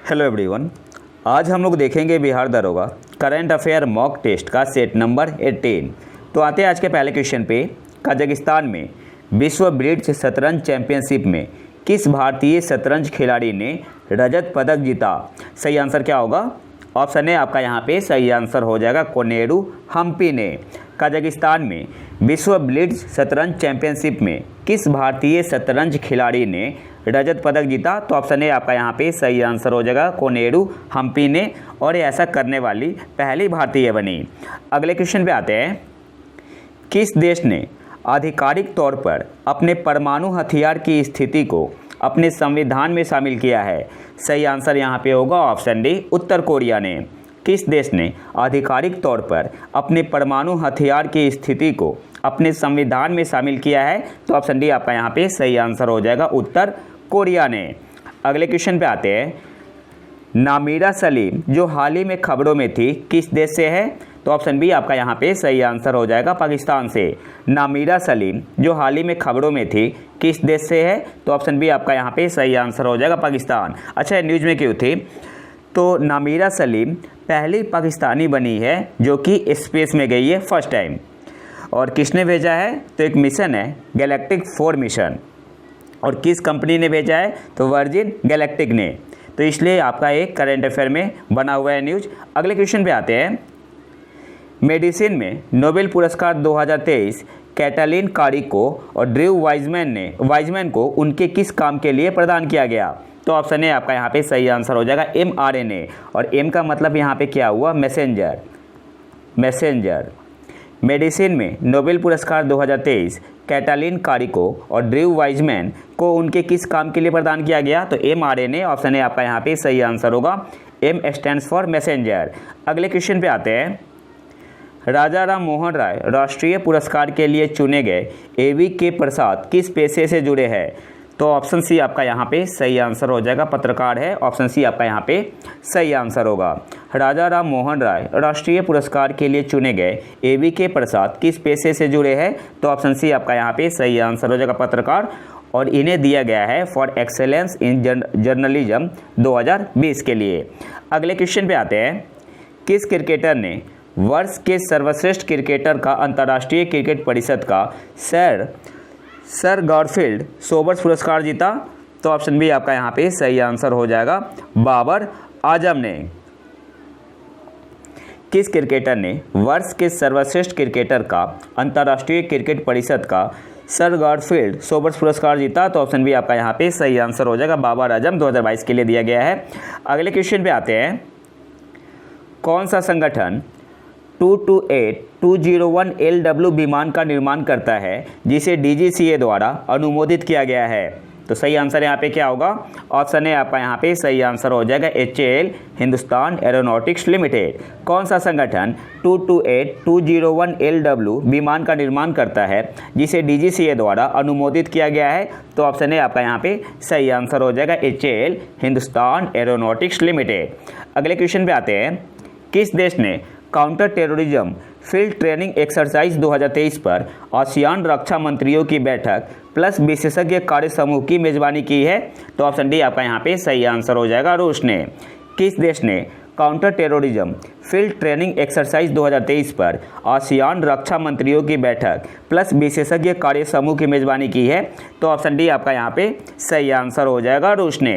Hello everyone, आज हम लोग देखेंगे बिहार दरोगा करंट अफेयर मॉक टेस्ट का सेट नंबर 18। तो आते हैं आज के पहले क्वेश्चन पे। कजाकिस्तान में विश्व ब्रिज शतरंज चैंपियनशिप में किस भारतीय शतरंज खिलाड़ी ने रजत पदक जीता? सही आंसर क्या होगा? ऑप्शन ए आपका यहाँ पे सही आंसर हो जाएगा कोनेरू हम्पी ने। कजाकिस्तान में विश्व ब्लिट्ज शतरंज चैंपियनशिप में किस भारतीय शतरंज खिलाड़ी ने रजत पदक जीता? तो ऑप्शन ए आपका यहाँ पे सही आंसर हो जाएगा कोनेरू हम्पी ने, और ऐसा करने वाली पहली भारतीय बनी। अगले क्वेश्चन पे आते हैं। किस देश ने आधिकारिक तौर पर अपने परमाणु हथियार की स्थिति को अपने संविधान में शामिल किया है? सही आंसर यहाँ पे होगा ऑप्शन डी, उत्तर कोरिया ने। किस देश ने आधिकारिक तौर पर अपने परमाणु हथियार की स्थिति को अपने संविधान में शामिल किया है? तो ऑप्शन डी आपका यहाँ पे सही आंसर हो जाएगा उत्तर कोरिया ने। अगले क्वेश्चन पे आते हैं। नामीरा सलीम जो हाल ही में खबरों में थी किस देश से है? तो ऑप्शन बी आपका यहाँ पे सही आंसर हो जाएगा पाकिस्तान से। नामीरा सलीम जो हाल ही में खबरों में थी किस देश से है? तो ऑप्शन बी आपका यहाँ पे सही आंसर हो जाएगा पाकिस्तान। अच्छा, न्यूज़ में क्यों थी? तो नामीरा सलीम पहली पाकिस्तानी बनी है जो कि स्पेस में गई है फर्स्ट टाइम। और किसने भेजा है? तो एक मिशन है गैलेक्टिक 4 मिशन। और किस कंपनी ने भेजा है? तो वर्जिन गैलेक्टिक ने। तो इसलिए आपका एक करंट अफेयर में बना हुआ है न्यूज़। अगले क्वेश्चन पे आते हैं। मेडिसिन में नोबेल पुरस्कार 2023 कैटलिन कारिको और ड्रू वाइजमैन को उनके किस काम के लिए प्रदान किया गया? तो ऑप्शन है आपका यहाँ पे सही आंसर हो जाएगा mRNA। और एम का मतलब यहाँ पे क्या हुआ? मैसेंजर। मेडिसिन में नोबेल पुरस्कार 2023 कैटलिन कारिको और ड्रू वाइजमैन को उनके किस काम के लिए प्रदान किया गया? तो mRNA। ऑप्शन है आपका यहाँ पे सही आंसर होगा। M stands for messenger. अगले क्वेश्चन पे आते हैं। राजा राम मोहन राय राष्ट्रीय पुरस्कार के लिए चुने गए AVK प्रसाद किस पेशे से जुड़े हैं? तो ऑप्शन सी आपका यहाँ पे सही आंसर हो जाएगा पत्रकार है। ऑप्शन सी आपका यहाँ पे सही आंसर होगा। राजा राम मोहन राय राष्ट्रीय पुरस्कार के लिए चुने गए AVK प्रसाद किस पेशे से जुड़े हैं? तो ऑप्शन सी आपका यहाँ पे सही आंसर हो जाएगा पत्रकार, और इन्हें दिया गया है फॉर एक्सेलेंस इन जर्नलिज्म 2020 के लिए। अगले क्वेश्चन पे आते हैं। किस क्रिकेटर ने वर्ष के सर्वश्रेष्ठ क्रिकेटर का अंतर्राष्ट्रीय क्रिकेट परिषद का सर गारफील्ड सोबर्स पुरस्कार जीता? तो ऑप्शन बी आपका यहाँ पे सही आंसर हो जाएगा बाबर आजम ने। किस क्रिकेटर ने वर्ष के सर्वश्रेष्ठ क्रिकेटर का अंतर्राष्ट्रीय क्रिकेट परिषद का सर गारफील्ड सोबर्स पुरस्कार जीता? तो ऑप्शन बी आपका यहाँ पे सही आंसर हो जाएगा बाबर आजम 2022 के लिए दिया गया है। अगले क्वेश्चन पे आते हैं। कौन सा संगठन 228-201 LW विमान का निर्माण करता है जिसे DGCA द्वारा अनुमोदित किया गया है? तो सही आंसर यहाँ पे क्या होगा? ऑप्शन है आपका यहाँ पे सही आंसर हो जाएगा HAL हिंदुस्तान एरोनॉटिक्स लिमिटेड। कौन सा संगठन 228-201 LW विमान का निर्माण करता है जिसे DGCA द्वारा अनुमोदित किया गया है? तो ऑप्शन है आपका यहाँ पे सही आंसर हो जाएगा HAL हिंदुस्तान एरोनॉटिक्स लिमिटेड। अगले क्वेश्चन पे आते हैं। किस देश ने counter terrorism field training exercise 2023 पर आसियान रक्षा मंत्रियों की बैठक प्लस विशेषज्ञ कार्य समूह की मेजबानी की है? तो ऑप्शन डी आपका यहाँ पे सही आंसर हो जाएगा रूस ने। किस देश ने counter terrorism field training exercise 2023 पर आसियान रक्षा मंत्रियों की बैठक प्लस विशेषज्ञ कार्य समूह की मेजबानी की है? तो ऑप्शन डी आपका यहाँ पे सही आंसर हो जाएगा रूस ने।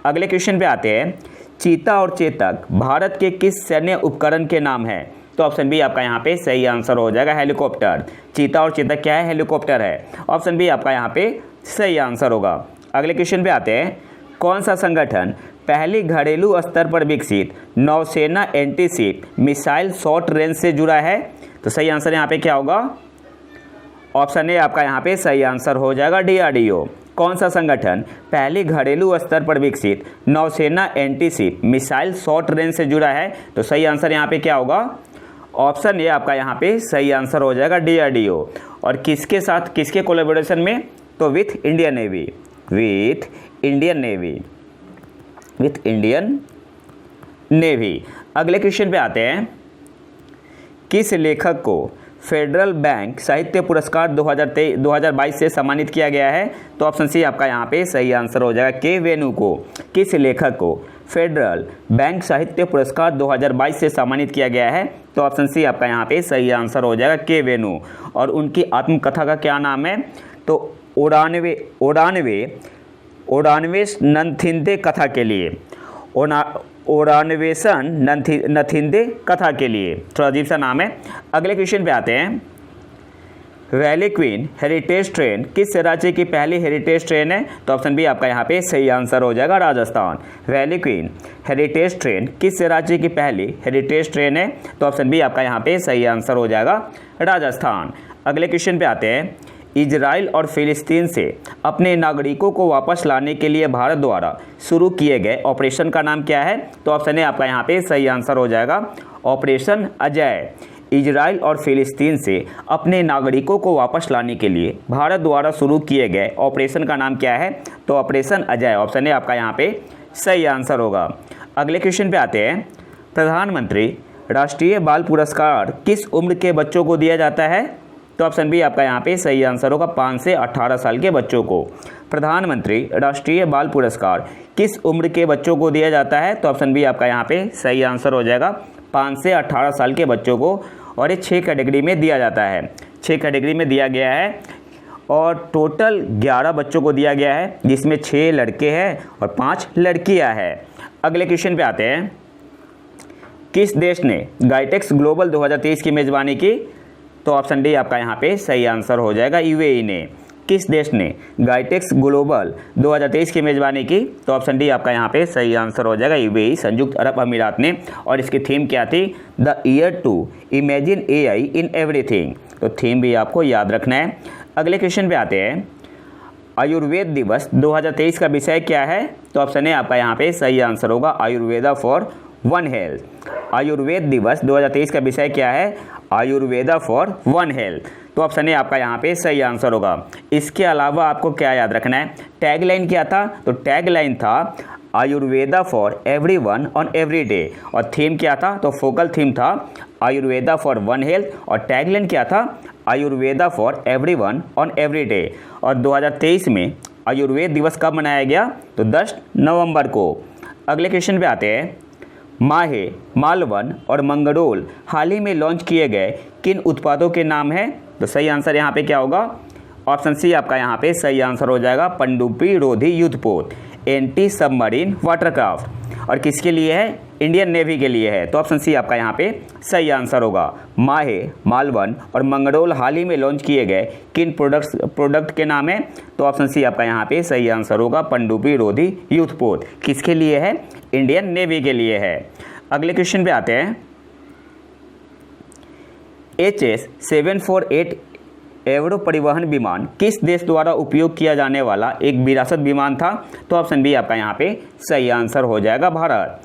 अगले क्वेश्चन पे आते हैं। चीता और चेतक भारत के किस सैन्य उपकरण के नाम है? तो ऑप्शन बी आपका यहाँ पे सही आंसर हो जाएगा हेलीकॉप्टर। चीता और चेतक क्या है? हेलीकॉप्टर है। ऑप्शन बी आपका यहाँ पे सही आंसर होगा। अगले क्वेश्चन पे आते हैं। कौन सा संगठन पहली घरेलू स्तर पर विकसित नौसेना एंटीशिप मिसाइल शॉर्ट रेंज से जुड़ा है? तो सही आंसर यहाँ पे क्या होगा? ऑप्शन ए आपका यहाँ पे सही आंसर हो जाएगा DRDO। कौन सा संगठन पहली घरेलू स्तर पर विकसित नौसेना एंटीशिप मिसाइल शॉर्ट रेंज से जुड़ा है? तो सही आंसर यहाँ पे क्या होगा? ऑप्शन ए आपका यहाँ पे सही आंसर हो जाएगा DRDO। और किसके साथ, किसके कोलैबोरेशन में? तो विथ इंडियन नेवी। अगले क्वेश्चन पे आते हैं। किस लेखक को फेडरल बैंक साहित्य पुरस्कार 2022 से सम्मानित किया गया है? तो ऑप्शन सी आपका यहाँ पे सही आंसर हो जाएगा के वेणु को। किस लेखक को फेडरल बैंक साहित्य पुरस्कार 2022 से सम्मानित किया गया है? तो ऑप्शन सी आपका यहाँ पे सही आंसर हो जाएगा, के वेणु। और उनकी आत्मकथा का क्या नाम है? तो ओडानवेश नथिंदे कथा के लिए, ओडानवेशन नथिंदे कथा के लिए, थोड़ा अजीब सा नाम है। अगले क्वेश्चन पे आते हैं। वैली क्वीन हेरिटेज ट्रेन किस राज्य की पहली हेरिटेज ट्रेन है? तो ऑप्शन बी आपका यहाँ पे सही आंसर हो जाएगा, Rajasthan. Valley queen heritage train किस राज्य की पहली हेरिटेज ट्रेन है? तो ऑप्शन बी आपका यहाँ पे सही आंसर हो जाएगा, राजस्थान। अगले क्वेश्चन पे आते हैं। इजराइल और फिलिस्तीन से अपने नागरिकों को वापस लाने के लिए भारत द्वारा शुरू किए गए ऑपरेशन का नाम क्या है? तो ऑप्शन ए आपका यहाँ पे सही आंसर हो जाएगा, ऑपरेशन अजय। इजराइल और फिलिस्तीन से अपने नागरिकों को वापस लाने के लिए भारत द्वारा शुरू किए गए ऑपरेशन का नाम क्या है? तो ऑपरेशन अजय, ऑप्शन ए आपका यहाँ पे सही आंसर होगा। अगले क्वेश्चन पे आते हैं। प्रधानमंत्री राष्ट्रीय बाल पुरस्कार किस उम्र के बच्चों को दिया जाता है? तो ऑप्शन बी आपका यहाँ पे सही आंसर होगा, 5 से 18 साल के बच्चों को। प्रधानमंत्री राष्ट्रीय बाल पुरस्कार किस उम्र के बच्चों को दिया जाता है? तो ऑप्शन बी आपका यहाँ पे सही आंसर हो जाएगा, 5 से 18 साल के बच्चों को। और ये 6 कैटेगरी में दिया जाता है, 6 कैटेगरी में दिया गया है और टोटल 11 बच्चों को दिया गया है, जिसमें 6 लड़के हैं और 5 लड़कियां हैं। अगले क्वेश्चन पे आते हैं। किस देश ने गाइटेक्स ग्लोबल 2023 की मेज़बानी की? तो ऑप्शन डी आपका यहाँ पे सही आंसर हो जाएगा, यूएई ने। किस देश ने गाइटेक्स ग्लोबल 2023 की मेज़बानी की? तो ऑप्शन डी आपका यहाँ पे सही आंसर हो जाएगा, यूएई, संयुक्त अरब अमीरात ने। और इसकी थीम क्या थी? The year to imagine AI in everything. तो थीम भी आपको याद रखना है। अगले क्वेश्चन पे आते हैं। आयुर्वेद दिवस 2023 का विषय क्या है? तो ऑप्शन ए आपका यहाँ पे सही आंसर होगा, Ayurveda for one health. Ayurveda दिवस 2023 का विषय क्या है? Ayurveda for one health. तो ऑप्शन ए आपका यहाँ पे सही आंसर होगा। इसके अलावा आपको क्या याद रखना है? टैगलाइन क्या था? तो टैगलाइन था Ayurveda for everyone on every day. और थीम क्या था? तो फोकल थीम था आयुर्वेदा फॉर वन हेल्थ। और टैगलाइन क्या था? Ayurveda for everyone on every day. और 2023 में आयुर्वेद दिवस कब मनाया गया? तो 10 नवंबर को। अगले क्वेश्चन पे आते हैं। माहे, मालवन और मंगरोल हाल ही में लॉन्च किए गए किन उत्पादों के नाम हैं? तो सही आंसर यहाँ पे क्या होगा? ऑप्शन सी आपका यहाँ पे सही आंसर हो जाएगा, पनडुब्बी रोधी युद्धपोत, एंटी सबमरीन वाटरक्राफ्ट। और किसके लिए है? इंडियन नेवी के लिए है। तो ऑप्शन सी आपका यहाँ पे सही आंसर होगा। माहे, मालवन और मंगरोल हाल ही में लॉन्च किए गए किन प्रोडक्ट के नाम है? तो ऑप्शन सी आपका यहाँ पे सही आंसर होगा, पनडुब्बी रोधी युद्धपोत। किसके लिए है? इंडियन नेवी के लिए है। अगले क्वेश्चन पे आते हैं। HS-748 एवरो परिवहन विमान किस देश द्वारा उपयोग किया जाने वाला एक विरासत विमान था? तो ऑप्शन बी आपका यहाँ पे सही आंसर हो जाएगा, भारत।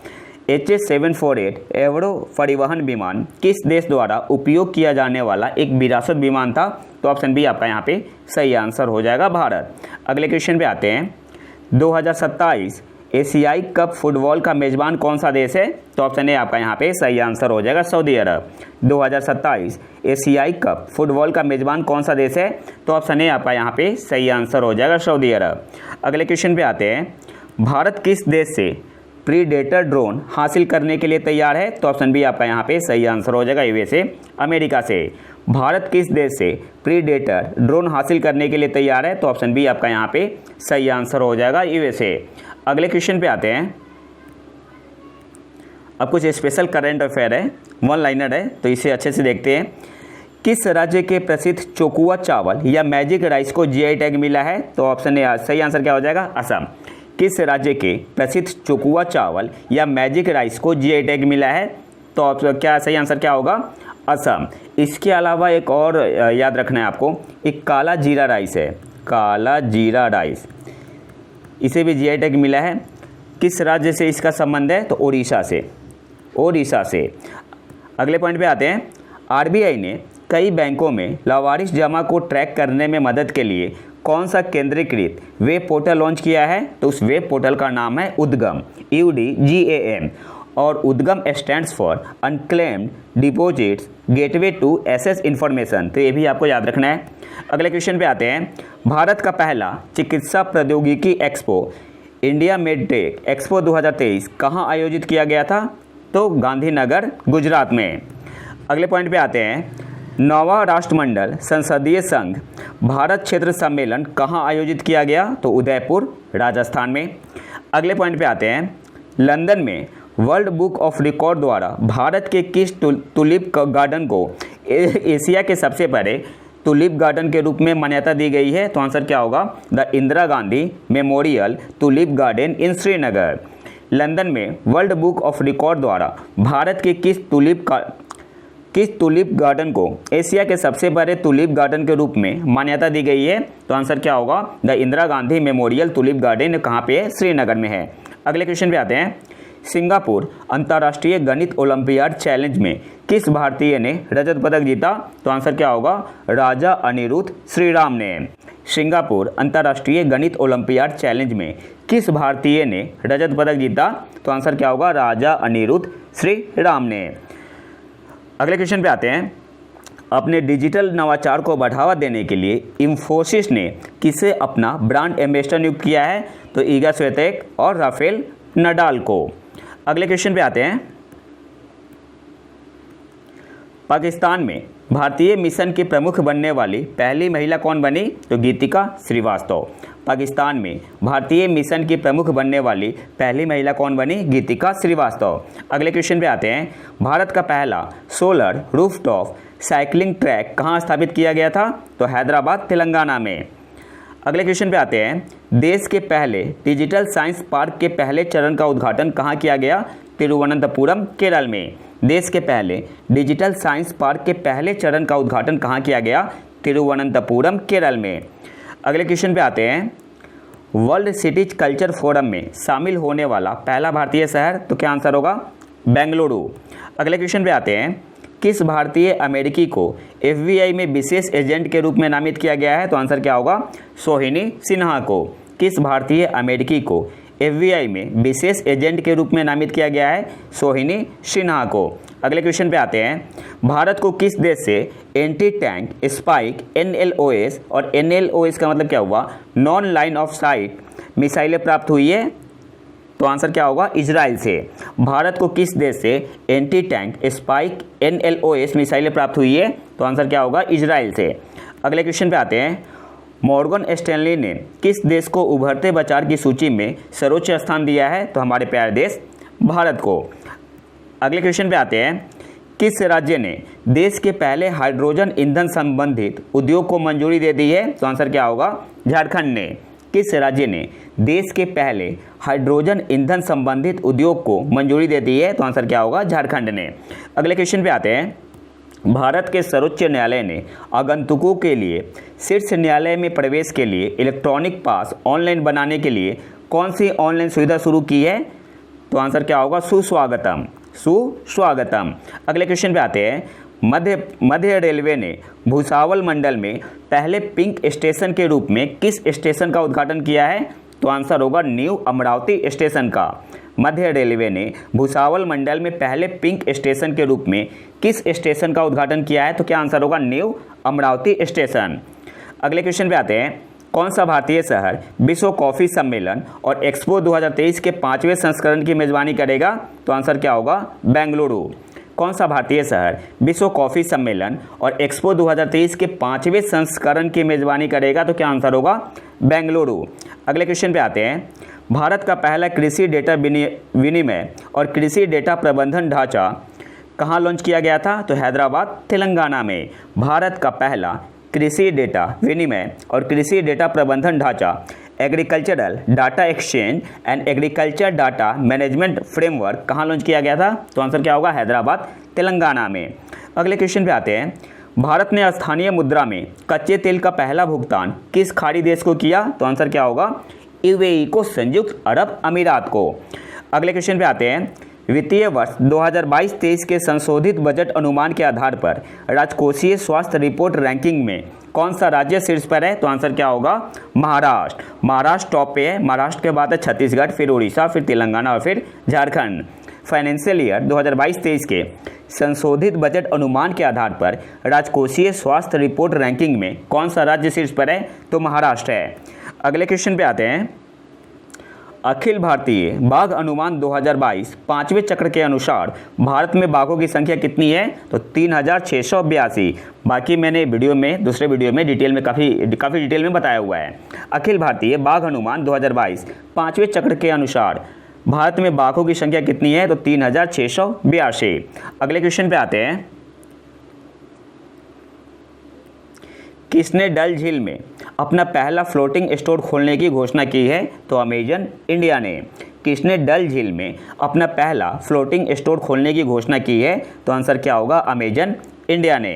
HS-748 एवरो परिवहन विमान किस देश द्वारा उपयोग किया जाने वाला एक विरासत विमान था? तो ऑप्शन बी आपका यहाँ पे सही आंसर हो जाएगा, भारत। अगले क्वेश्चन पे आते हैं। 2027 एशियाई कप फुटबॉल का मेज़बान कौन सा देश है? तो ऑप्शन ए आपका यहाँ पे सही आंसर हो जाएगा, सऊदी अरब। 2027 एशियाई कप फुटबॉल का मेज़बान कौन सा देश है? तो ऑप्शन ए आपका यहाँ पे सही आंसर हो जाएगा, सऊदी अरब। अगले क्वेश्चन पे आते हैं। भारत किस देश से प्रीडेटर ड्रोन हासिल करने के लिए तैयार है? तो ऑप्शन बी आपका यहाँ पे सही आंसर हो जाएगा, यूएसए, अमेरिका से। भारत किस देश से प्रीडेटर ड्रोन हासिल करने के लिए तैयार है? तो ऑप्शन बी आपका यहाँ पे सही आंसर हो जाएगा, यूएसए। अगले क्वेश्चन पे आते हैं। अब कुछ स्पेशल करंट अफेयर है, वन लाइनर है, तो इसे अच्छे से देखते हैं। किस राज्य के प्रसिद्ध चोकुआ चावल या मैजिक राइस को जीआई टैग मिला है? तो ऑप्शन ए सही आंसर क्या हो जाएगा, असम। किस राज्य के प्रसिद्ध चोकुआ चावल या मैजिक राइस को जीआई टैग मिला है? तो ऑप्शन क्या सही आंसर क्या होगा, असम। इसके अलावा एक और याद रखना है आपको, एक काला जीरा राइस है, काला जीरा राइस, इसे भी जीआई टैग मिला है। किस राज्य से इसका संबंध है? तो उड़ीसा से, ओडिशा से। अगले पॉइंट पे आते हैं। आरबीआई ने कई बैंकों में लावारिस जमा को ट्रैक करने में मदद के लिए कौन सा केंद्रीकृत वेब पोर्टल लॉन्च किया है? तो उस वेब पोर्टल का नाम है उद्गम, UDGAM। और Udgam stands for unclaimed deposits gateway to access information. तो ये भी आपको याद रखना है। अगले क्वेश्चन पे आते हैं। भारत का पहला चिकित्सा प्रौद्योगिकी एक्सपो इंडिया मेडटेक एक्सपो 2023 कहाँ आयोजित किया गया था? तो गांधीनगर, गुजरात में। अगले पॉइंट पे आते हैं, 9वां राष्ट्रमंडल संसदीय संघ भारत क्षेत्र सम्मेलन कहाँ आयोजित किया गया? तो उदयपुर, राजस्थान में। अगले पॉइंट पे आते हैं, लंदन में वर्ल्ड बुक ऑफ रिकॉर्ड द्वारा भारत के किस टुलिप गार्डन को एशिया के सबसे बड़े टुलिप गार्डन के रूप में मान्यता दी गई है? तो आंसर क्या होगा? The Indira Gandhi memorial tulip garden in Srinagar. London में वर्ल्ड बुक ऑफ रिकॉर्ड द्वारा भारत के किस टुलिप गार्डन को एशिया के सबसे बड़े टुलिप गार्डन के रूप में मान्यता दी गई है? तो आंसर क्या होगा? The Indira Gandhi memorial tulip garden कहाँ पे है? श्रीनगर में है। अगले क्वेश्चन पे आते हैं, सिंगापुर अंतर्राष्ट्रीय गणित ओलंपियाड चैलेंज में किस भारतीय ने रजत पदक जीता? तो आंसर क्या होगा? राजा अनिरुद्ध श्रीराम ने। सिंगापुर अंतर्राष्ट्रीय गणित ओलंपियाड चैलेंज में किस भारतीय ने रजत पदक जीता? तो आंसर क्या होगा? राजा अनिरुद्ध श्रीराम ने। अगले क्वेश्चन पे आते हैं, अपने डिजिटल नवाचार को बढ़ावा देने के लिए इंफोसिस ने किसे अपना ब्रांड एम्बेसडर नियुक्त किया है? तो ईगा स्विएतेक और राफेल नडाल को। अगले क्वेश्चन पे आते हैं, पाकिस्तान में भारतीय मिशन की प्रमुख बनने वाली पहली महिला कौन बनी? तो गीतिका श्रीवास्तव। पाकिस्तान में भारतीय मिशन की प्रमुख बनने वाली पहली महिला कौन बनी? गीतिका श्रीवास्तव। अगले क्वेश्चन पे आते हैं, भारत का पहला सोलर रूफटॉप साइकिलिंग ट्रैक कहाँ स्थापित किया गया था? तो हैदराबाद, तेलंगाना में। अगले क्वेश्चन पे आते हैं, देश के पहले डिजिटल साइंस पार्क के पहले चरण का उद्घाटन कहाँ किया गया? तिरुवनंतपुरम, केरल में। देश के पहले डिजिटल साइंस पार्क के पहले चरण का उद्घाटन कहाँ किया गया? तिरुवनंतपुरम, केरल में। अगले क्वेश्चन पे आते हैं, वर्ल्ड सिटीज कल्चर फोरम में शामिल होने वाला पहला भारतीय शहर? तो क्या आंसर होगा? बेंगलुरु। अगले क्वेश्चन पे आते हैं, किस भारतीय अमेरिकी को FBI में विशेष एजेंट के रूप में नामित किया गया है? तो आंसर क्या होगा? सोहिनी सिन्हा को। किस भारतीय अमेरिकी को FBI में विशेष एजेंट के रूप में नामित किया गया है? सोहिनी सिन्हा को। अगले क्वेश्चन पे आते हैं, भारत को किस देश से एंटी टैंक स्पाइक NLOS, और NLOS का मतलब क्या हुआ? नॉन लाइन ऑफ साइट मिसाइलें प्राप्त हुई है? तो आंसर क्या होगा? इजराइल से। भारत को किस देश से एंटी टैंक स्पाइक NLOS मिसाइलें प्राप्त हुई है? तो आंसर क्या होगा? इजराइल से। अगले क्वेश्चन पे आते हैं, मॉर्गन स्टैनली ने किस देश को उभरते बाजार की सूची में सर्वोच्च स्थान दिया है? तो हमारे प्यारे देश भारत को। अगले क्वेश्चन पे आते हैं, किस राज्य ने देश के पहले हाइड्रोजन ईंधन संबंधित उद्योग को मंजूरी दे दी है? तो आंसर क्या होगा? झारखंड ने। किस राज्य ने देश के पहले हाइड्रोजन ईंधन संबंधित उद्योग को मंजूरी दे दी है? तो आंसर क्या होगा? झारखंड ने। अगले क्वेश्चन पे आते हैं, भारत के सर्वोच्च न्यायालय ने आगंतुकों के लिए शीर्ष न्यायालय में प्रवेश के लिए इलेक्ट्रॉनिक पास ऑनलाइन बनाने के लिए कौन सी ऑनलाइन सुविधा शुरू की है? तो आंसर क्या होगा? सुस्वागतम। सुस्वागतम। अगले क्वेश्चन पे आते हैं, मध्य रेलवे ने भुसावल मंडल में पहले पिंक स्टेशन के रूप में किस स्टेशन का उद्घाटन किया है? तो आंसर होगा न्यू अमरावती स्टेशन का। मध्य रेलवे ने भुसावल मंडल में पहले पिंक स्टेशन के रूप में किस स्टेशन का उद्घाटन किया है? तो क्या आंसर होगा? New Amravati station. अगले क्वेश्चन पे आते हैं, कौन सा भारतीय शहर विश्व कॉफ़ी सम्मेलन और एक्सपो 2023 के 5वें संस्करण की मेज़बानी करेगा? तो आंसर क्या होगा? बेंगलुरु। कौन सा भारतीय शहर विश्व कॉफ़ी सम्मेलन और एक्सपो 2023 के 5वें संस्करण की मेज़बानी करेगा? तो क्या आंसर होगा? बेंगलुरु। अगले क्वेश्चन पे आते हैं, भारत का पहला कृषि डेटा विनिमय और कृषि डेटा प्रबंधन ढांचा कहाँ लॉन्च किया गया था? तो हैदराबाद, तेलंगाना में। भारत का पहला कृषि डेटा विनिमय और कृषि डेटा प्रबंधन ढांचा agricultural data exchange and agriculture data management framework कहाँ लॉन्च किया गया था? तो आंसर क्या होगा? हैदराबाद, तेलंगाना में। अगले क्वेश्चन पे आते हैं, भारत ने स्थानीय मुद्रा में कच्चे तेल का पहला भुगतान किस खाड़ी देश को किया? तो आंसर क्या होगा? UAE को, संयुक्त अरब अमीरात को। अगले क्वेश्चन पे आते हैं, वित्तीय वर्ष 2022-23 के संशोधित बजट अनुमान के आधार पर राजकोषीय स्वास्थ्य रिपोर्ट रैंकिंग में कौन सा राज्य शीर्ष पर है? तो आंसर क्या होगा? महाराष्ट्र। महाराष्ट्र टॉप पे है। महाराष्ट्र के बाद है छत्तीसगढ़, फिर उड़ीसा, फिर तेलंगाना और फिर झारखंड। फाइनेंशियल ईयर 2022-23 के संशोधित बजट अनुमान के आधार पर राजकोषीय स्वास्थ्य रिपोर्ट रैंकिंग में कौन सा राज्य शीर्ष पर है? तो महाराष्ट्र है। अगले क्वेश्चन पे आते हैं, अखिल भारतीय बाघ अनुमान 2022 पांचवें चक्र के अनुसार भारत में बाघों की संख्या कितनी है? तो 3682। बाकी मैंने दूसरे वीडियो में डिटेल में काफ़ी डिटेल में बताया हुआ है। अखिल भारतीय बाघ अनुमान 2022 पांचवें चक्र के अनुसार भारत में बाघों की संख्या कितनी है? तो 3682। अगले क्वेश्चन पे आते हैं। किसने डल झील में अपना पहला फ्लोटिंग स्टोर खोलने की घोषणा की है? तो अमेजन इंडिया ने। किसने डल झील में अपना पहला फ्लोटिंग स्टोर खोलने की घोषणा की है? तो आंसर क्या होगा? अमेजन इंडिया ने।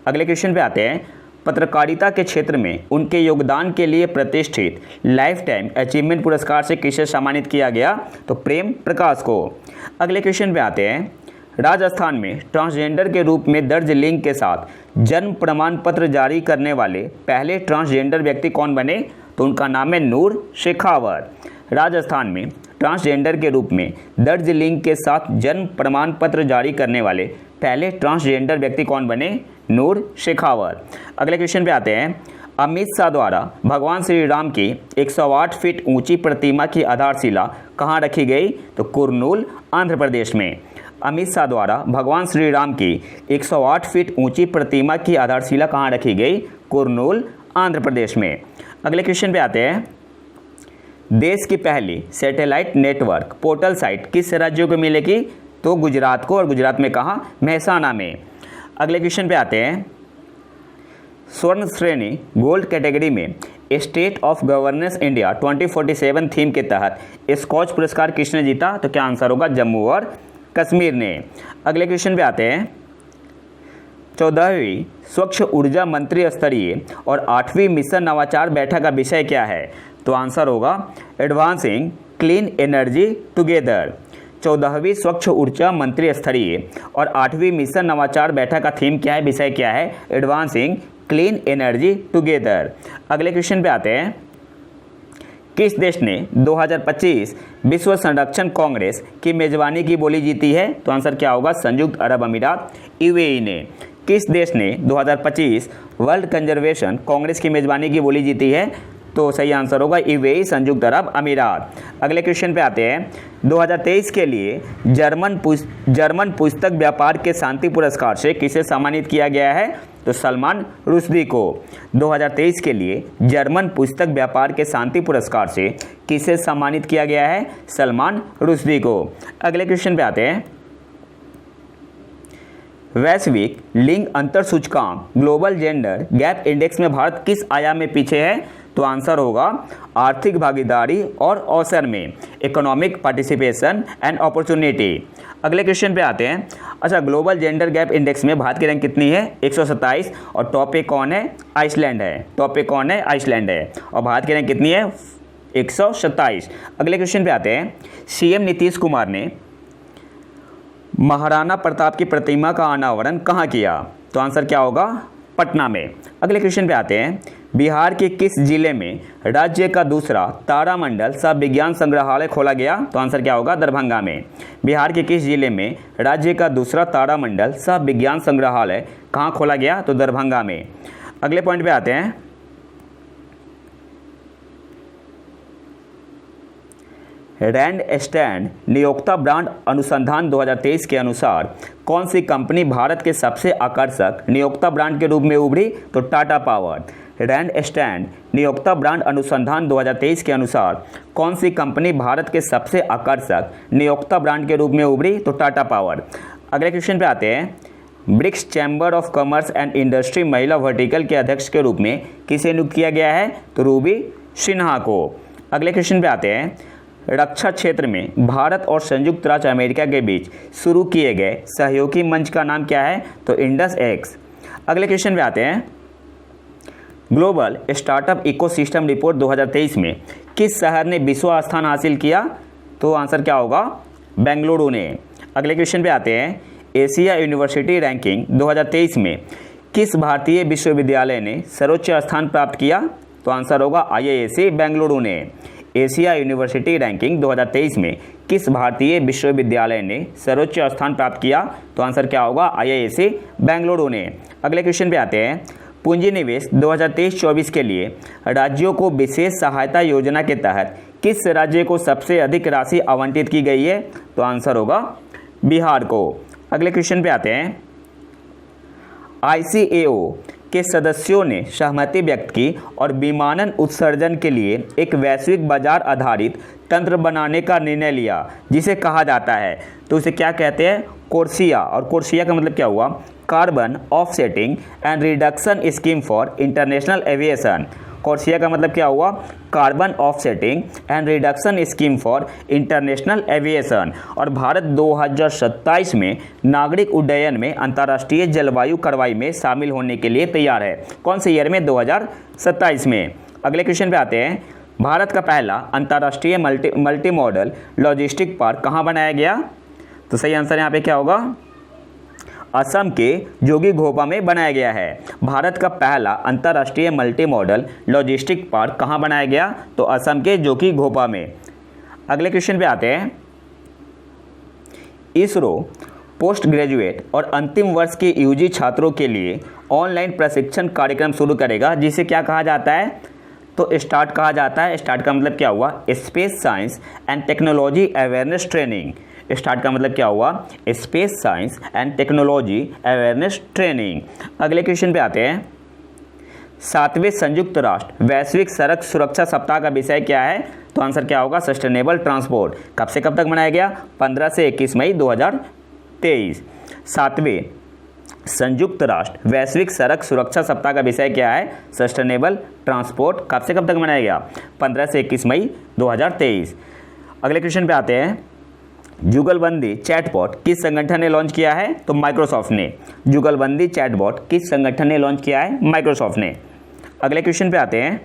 अगले क्वेश्चन पे आते हैं। पत्रकारिता के क्षेत्र में उनके योगदान के लिए प्रतिष्ठित लाइफ टाइम अचीवमेंट पुरस्कार से किसे सम्मानित किया गया? तो प्रेम प्रकाश को। अगले क्वेश्चन पे आते हैं। राजस्थान में ट्रांसजेंडर के रूप में दर्ज लिंग के साथ जन्म प्रमाण पत्र जारी करने वाले पहले ट्रांसजेंडर व्यक्ति कौन बने? तो उनका नाम है नूर शेखावत। राजस्थान में ट्रांसजेंडर के रूप में दर्ज लिंग के साथ जन्म प्रमाण पत्र जारी करने वाले पहले ट्रांसजेंडर व्यक्ति कौन बने? नूर शेखावत। अगले क्वेश्चन पे आते हैं। अमित शाह द्वारा भगवान श्री राम की 108 फीट ऊंची प्रतिमा की आधारशिला कहाँ रखी गई? तो कुरनूल, आंध्र प्रदेश में। अमित शाह द्वारा भगवान श्री राम की 108 फीट ऊंची प्रतिमा की आधारशिला कहाँ रखी गई? कुरनूल, आंध्र प्रदेश में। अगले क्वेश्चन पे आते हैं। देश की पहली सैटेलाइट नेटवर्क पोर्टल साइट किस राज्यों को मिलेगी? तो गुजरात को। और गुजरात में कहाँ? मेहसाना में। अगले क्वेश्चन पे आते हैं। स्वर्ण श्रेणी गोल्ड कैटेगरी में state of governance India 2047 theme के तहत स्कॉच पुरस्कार किसने जीता? तो क्या आंसर होगा? जम्मू और कश्मीर ने। अगले क्वेश्चन पे आते हैं। 14वीं स्वच्छ ऊर्जा मंत्री स्तरीय और 8वीं मिशन नवाचार बैठक का विषय क्या है? तो आंसर होगा एडवांसिंग क्लीन एनर्जी टुगेदर। 14वीं स्वच्छ ऊर्जा मंत्री स्तरीय और 8वीं मिशन नवाचार बैठक का थीम क्या है? विषय क्या है? Advancing clean energy together. अगले क्वेश्चन पे आते हैं। किस देश ने 2025 विश्व संरक्षण कांग्रेस की मेजबानी की बोली जीती है? तो आंसर क्या होगा? संयुक्त अरब अमीरात, यूएई ने। किस देश ने 2025 वर्ल्ड कंजर्वेशन कांग्रेस की मेजबानी की बोली जीती है? तो सही आंसर होगा यूएई, संयुक्त अरब अमीरात। अगले क्वेश्चन पे आते हैं। 2023 के लिए जर्मन पुस्तक व्यापार के शांति पुरस्कार से किसे सम्मानित किया गया है? तो सलमान रुश्दी को। 2023 के लिए जर्मन पुस्तक व्यापार के शांति पुरस्कार से किसे सम्मानित किया गया है? सलमान रुश्दी को। अगले क्वेश्चन पे आते हैं। वैश्विक लिंग अंतर सूचकांक ग्लोबल जेंडर गैप इंडेक्स में भारत किस आयाम में पीछे है? तो आंसर होगा आर्थिक भागीदारी और अवसर में, इकोनॉमिक पार्टिसिपेशन एंड अपॉर्चुनिटी। अगले क्वेश्चन पे आते हैं। अच्छा, ग्लोबल जेंडर गैप इंडेक्स में भारत की रैंक कितनी है? 127। और टॉप पे कौन है? आइसलैंड है। टॉप पे कौन है? आइसलैंड है। और भारत की रैंक कितनी है? 127। अगले क्वेश्चन पे आते हैं। सीएम नीतीश कुमार ने महाराणा प्रताप की प्रतिमा का अनावरण कहाँ किया? तो आंसर क्या होगा? पटना में। अगले क्वेश्चन पे आते हैं। बिहार के किस जिले में राज्य का दूसरा तारामंडल सह विज्ञान संग्रहालय खोला गया? तो आंसर क्या होगा? दरभंगा में। बिहार के किस जिले में राज्य का दूसरा तारामंडल सह विज्ञान संग्रहालय कहाँ खोला गया? तो दरभंगा में। अगले पॉइंट पे आते हैं। रैंड स्टैंड नियोक्ता ब्रांड अनुसंधान 2023 के अनुसार कौन सी कंपनी भारत के सबसे आकर्षक नियोक्ता ब्रांड के रूप में उभरी? तो टाटा पावर। रैंड स्टैंड नियोक्ता ब्रांड अनुसंधान 2023 के अनुसार कौन सी कंपनी भारत के सबसे आकर्षक नियोक्ता ब्रांड के रूप में उभरी? तो टाटा पावर। अगले क्वेश्चन पे आते हैं। BRICS chamber of commerce and industry महिला वर्टिकल के अध्यक्ष के रूप में किसे नियुक्त किया गया है? तो रूबी सिन्हा को। अगले क्वेश्चन पे आते हैं। रक्षा क्षेत्र में भारत और संयुक्त राज्य अमेरिका के बीच शुरू किए गए सहयोगी मंच का नाम क्या है? तो इंडस एक्स। अगले क्वेश्चन पे आते हैं। ग्लोबल स्टार्टअप इकोसिस्टम रिपोर्ट 2023 में किस शहर ने विश्व स्थान हासिल किया? तो आंसर क्या होगा? बेंगलुरु ने। अगले क्वेश्चन पे आते हैं। एशिया यूनिवर्सिटी रैंकिंग 2023 में किस भारतीय विश्वविद्यालय ने सर्वोच्च स्थान प्राप्त किया? तो आंसर होगा IISc बेंगलुरु ने। एशिया यूनिवर्सिटी रैंकिंग 2023 में किस भारतीय विश्वविद्यालय ने सर्वोच्च स्थान प्राप्त किया? तो आंसर क्या होगा? IISc बेंगलुरु ने। अगले क्वेश्चन पे आते हैं। पूंजी निवेश 2023-24 के लिए राज्यों को विशेष सहायता योजना के तहत किस राज्य को सबसे अधिक राशि आवंटित की गई है? तो आंसर होगा बिहार को। अगले क्वेश्चन पे आते हैं। ICAO के सदस्यों ने सहमति व्यक्त की और विमानन उत्सर्जन के लिए एक वैश्विक बाजार आधारित तंत्र बनाने का निर्णय लिया, जिसे कहा जाता है, तो उसे क्या कहते हैं? कोर्सिया। और कोर्सिया का मतलब क्या हुआ? Carbon offsetting and reduction scheme for international aviation. कोर्सिया का मतलब क्या हुआ? Carbon offsetting and reduction scheme for international aviation. और भारत 2027 में नागरिक उड्डयन में अंतर्राष्ट्रीय जलवायु कार्रवाई में शामिल होने के लिए तैयार है। कौन से ईयर में? 2027 में। अगले क्वेश्चन पे आते हैं। भारत का पहला अंतर्राष्ट्रीय मल्टी मॉडल लॉजिस्टिक पार्क कहाँ बनाया गया? तो सही आंसर यहाँ पे क्या होगा? असम के जोगीघोपा में बनाया गया है। भारत का पहला अंतर्राष्ट्रीय मल्टी मॉडल लॉजिस्टिक पार्क कहाँ बनाया गया? तो असम के जोगीघोपा में। अगले क्वेश्चन पे आते हैं। इसरो पोस्ट ग्रेजुएट और अंतिम वर्ष के यूजी छात्रों के लिए ऑनलाइन प्रशिक्षण कार्यक्रम शुरू करेगा, जिसे क्या कहा जाता है? तो स्टार्ट कहा जाता है। स्टार्ट का मतलब क्या हुआ? Space science and technology awareness training. Start का मतलब क्या हुआ? Space science and technology awareness training. अगले क्वेश्चन पे आते हैं। 7वें संयुक्त राष्ट्र वैश्विक सड़क सुरक्षा सप्ताह का विषय क्या है? तो आंसर क्या होगा? Sustainable transport. कब से कब तक मनाया गया? 15 से 21 मई 2023। 7वें संयुक्त राष्ट्र वैश्विक सड़क सुरक्षा सप्ताह का विषय क्या है? Sustainable transport. कब से कब तक मनाया गया? 15 से 21 मई 2023। अगले क्वेश्चन पे आते हैं। जुगलबंदी चैटबॉट किस संगठन ने लॉन्च किया है? तो माइक्रोसॉफ्ट ने। जुगलबंदी चैटबॉट किस संगठन ने लॉन्च किया है? माइक्रोसॉफ्ट ने। अगले क्वेश्चन पे आते हैं।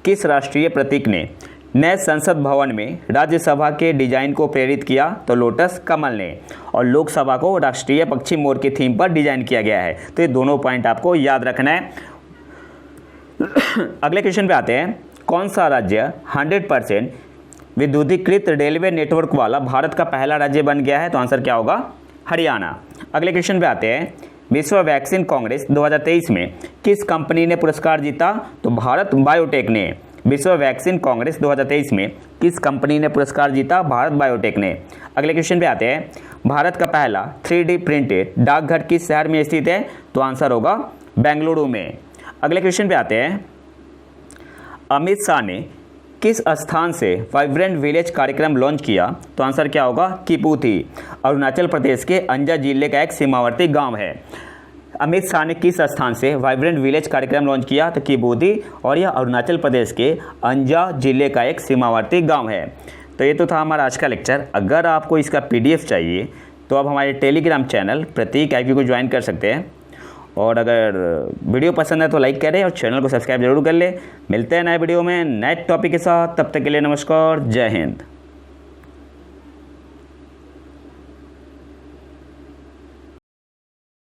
किस राष्ट्रीय प्रतीक ने नए संसद भवन में राज्यसभा के डिजाइन को प्रेरित किया? तो लोटस कमल ने। और लोकसभा को राष्ट्रीय पक्षी मोर की थीम पर डिजाइन किया गया है। तो ये दोनों पॉइंट आपको याद रखना है। अगले क्वेश्चन पे आते हैं। कौन सा राज्य 100% विद्युतीकृत रेलवे नेटवर्क वाला भारत का पहला राज्य बन गया है? तो आंसर क्या होगा? हरियाणा। अगले क्वेश्चन पे आते हैं। विश्व वैक्सीन कांग्रेस 2023 में किस कंपनी ने पुरस्कार जीता? तो भारत बायोटेक ने। विश्व वैक्सीन कांग्रेस 2023 में किस कंपनी ने पुरस्कार जीता? भारत बायोटेक ने। अगले क्वेश्चन पे आते हैं। भारत का पहला 3D प्रिंटेड डाकघर किस शहर में स्थित है? तो आंसर होगा बेंगलुरु में। अगले क्वेश्चन पे आते हैं। अमित शाह ने किस स्थान से वाइब्रेंट विलेज कार्यक्रम लॉन्च किया? तो आंसर क्या होगा? किपुथी। अरुणाचल प्रदेश के अंजा जिले का एक सीमावर्ती गांव है। अमित शाह ने किस स्थान से वाइब्रेंट विलेज कार्यक्रम लॉन्च किया? तो किपुथी। और यह अरुणाचल प्रदेश के अंजा जिले का एक सीमावर्ती गांव है। तो ये तो था हमारा आज का लेक्चर। अगर आपको इसका PDF चाहिए तो आप हमारे टेलीग्राम चैनल प्रतीक IQ को ज्वाइन कर सकते हैं। और अगर वीडियो पसंद है तो लाइक करें और चैनल को सब्सक्राइब जरूर कर लें। मिलते हैं नए वीडियो में नए टॉपिक के साथ। तब तक के लिए नमस्कार। जय हिंद।